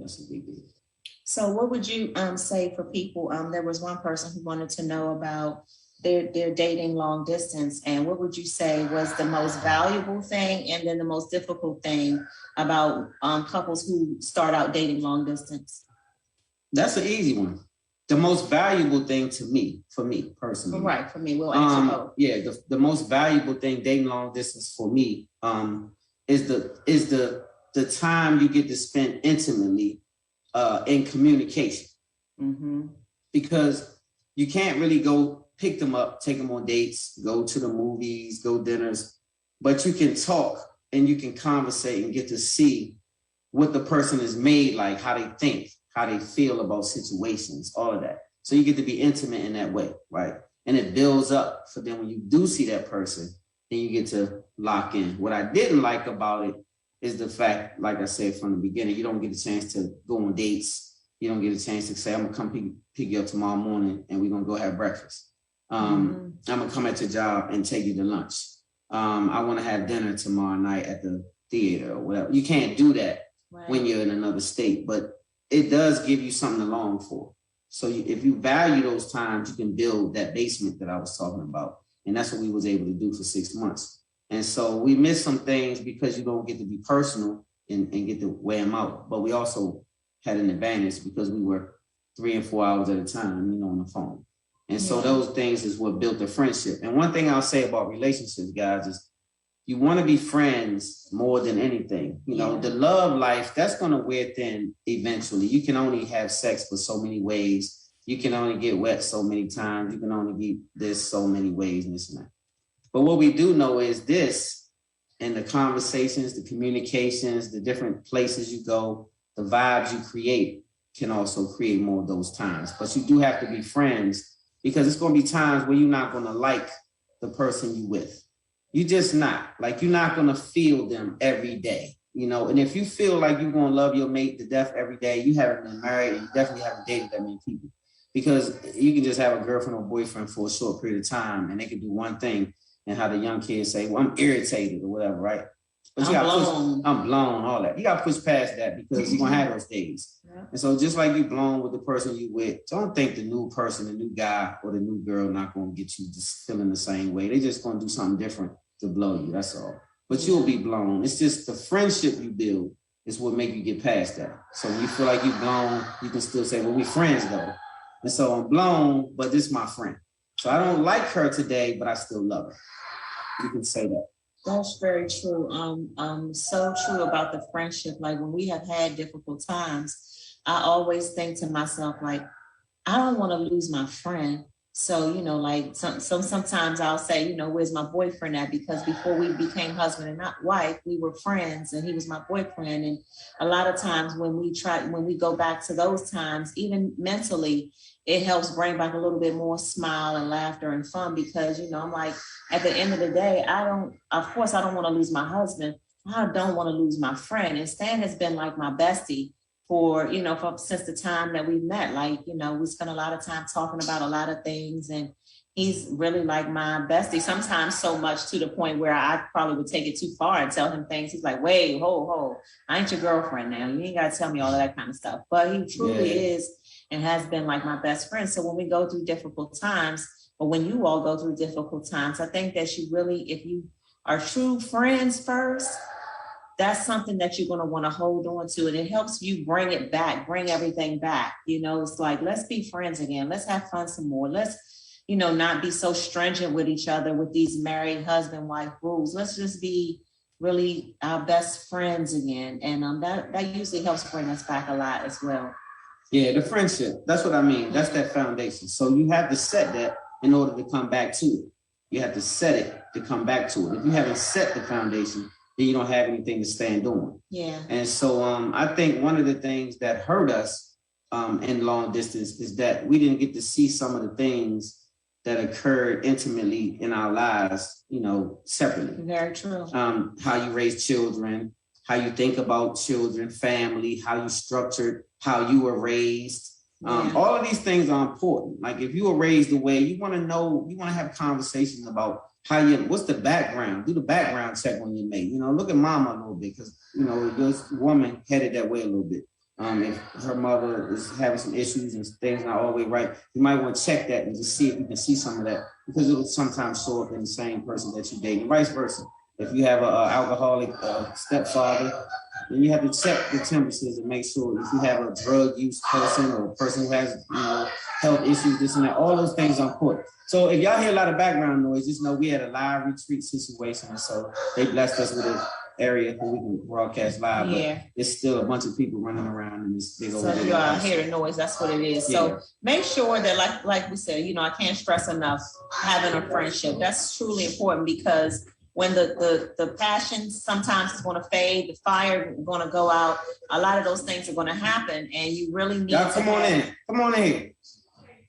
That's a big deal. So what would you say for people? There was one person who wanted to know about their dating long distance, and what would you say was the most valuable thing and then the most difficult thing about couples who start out dating long distance? That's an easy one. The most valuable thing to me, for me personally. Right, for me, we'll answer both. Yeah, the most valuable thing dating long distance for me is the time you get to spend intimately in communication. Mm-hmm. Because you can't really go pick them up, take them on dates, go to the movies, go dinners, but you can talk and you can conversate and get to see what the person is made like, how they think, how they feel about situations, all of that. So you get to be intimate in that way, right? And it builds up for them when you do see that person, then you get to lock in. What I didn't like about it is the fact, like I said from the beginning, you don't get a chance to go on dates. You don't get a chance to say, I'm gonna come pick you up tomorrow morning and we're gonna go have breakfast. I'm gonna come at your job and take you to lunch. I wanna have dinner tomorrow night at the theater or whatever. You can't do that when you're in another state, but it does give you something to long for. So if you value those times, you can build that basement that I was talking about. And that's what we was able to do for 6 months. And so we missed some things because you don't get to be personal and get to weigh them out. But we also had an advantage because we were 3 and 4 hours at a time, on the phone. And so those things is what built the friendship. And one thing I'll say about relationships, guys, is you want to be friends more than anything. The love life, that's going to wear thin eventually. You can only have sex for so many ways. You can only get wet so many times. You can only get this so many ways and this and that. But what we do know is this, and the conversations, the communications, the different places you go, the vibes you create can also create more of those times. But you do have to be friends because it's going to be times where you're not going to like the person you with. You just not. Like, you're not going to feel them every day, And if you feel like you're going to love your mate to death every day, you haven't been married and you definitely haven't dated that many people. Because you can just have a girlfriend or boyfriend for a short period of time and they can do one thing and how the young kids say, well, I'm irritated or whatever, right? But I'm blown, all that. You got to push past that because you're going to have those days. Yeah. And so just like you blown with the person you with, don't think the new person, the new guy or the new girl not going to get you just feeling the same way. They're just going to do something different to blow you, that's all. But you'll be blown. It's just the friendship you build is what make you get past that. So when you feel like you're blown, you can still say, well, we friends though. And so I'm blown, but this is my friend. So I don't like her today, but I still love her. You can say that. That's very true. So true about the friendship. Like when we have had difficult times, I always think to myself, like, I don't want to lose my friend. So, sometimes I'll say, where's my boyfriend at? Because before we became husband and not wife, we were friends and he was my boyfriend. And a lot of times when we go back to those times, even mentally, it helps bring back a little bit more smile and laughter and fun because, I'm like, at the end of the day, I don't want to lose my husband. I don't want to lose my friend. And Stan has been like my bestie since the time that we met. Like, we spent a lot of time talking about a lot of things and he's really like my bestie, sometimes so much to the point where I probably would take it too far and tell him things. He's like, wait, ho, I ain't your girlfriend now. You ain't got to tell me all of that kind of stuff. But he truly is and has been like my best friend. So when we go through difficult times, or when you all go through difficult times, I think that if you are true friends first, that's something that you're going to want to hold on to. And it helps you bring it back, bring everything back. It's like, let's be friends again. Let's have fun some more. Let's, not be so stringent with each other with these married husband-wife rules. Let's just be really our best friends again. And that usually helps bring us back a lot as well. Yeah, the friendship. That's what I mean. That's that foundation. So you have to set that in order to come back to it. You have to set it to come back to it. If you haven't set the foundation, then you don't have anything to stand on. Yeah. And so I think one of the things that hurt us in long distance is that we didn't get to see some of the things that occurred intimately in our lives, separately. Very true. How you raise children, how you think about children, family, how you structured, how you were raised. All of these things are important. Like if you were raised the way you want to have conversations about what's the background? Do the background check on your mate. Look at mama a little bit because, this woman headed that way a little bit. If her mother is having some issues and things not always right, you might want to check that and just see if you can see some of that, because it will sometimes show up in the same person that you date, and vice versa. If you have an alcoholic stepfather, then you have to check the temperatures and make sure. If you have a drug use person or a person who has health issues, this and that, all those things are important. So if y'all hear a lot of background noise, just know we had a live retreat situation, so they blessed us with an area where we can broadcast live. Yeah. But it's still a bunch of people running around in this big old. So if you all hear the noise, that's what it is. Yeah. So make sure that, like we said, I can't stress enough having a friendship. That's truly important, because when the passion sometimes is going to fade, the fire is going to go out. A lot of those things are going to happen, and you really need. Y'all come on in. Come on in.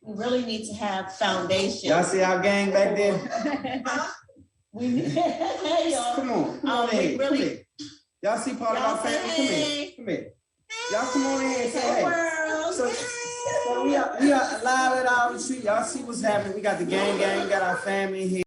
You really need to have foundation. Y'all see our gang back there? Hey, y'all. Come on in. Really, come in. Y'all see part of our family? Come here. Y'all come on in. Say hey. So we are live at our retreat. Y'all see what's happening. We got the gang, we got our family here.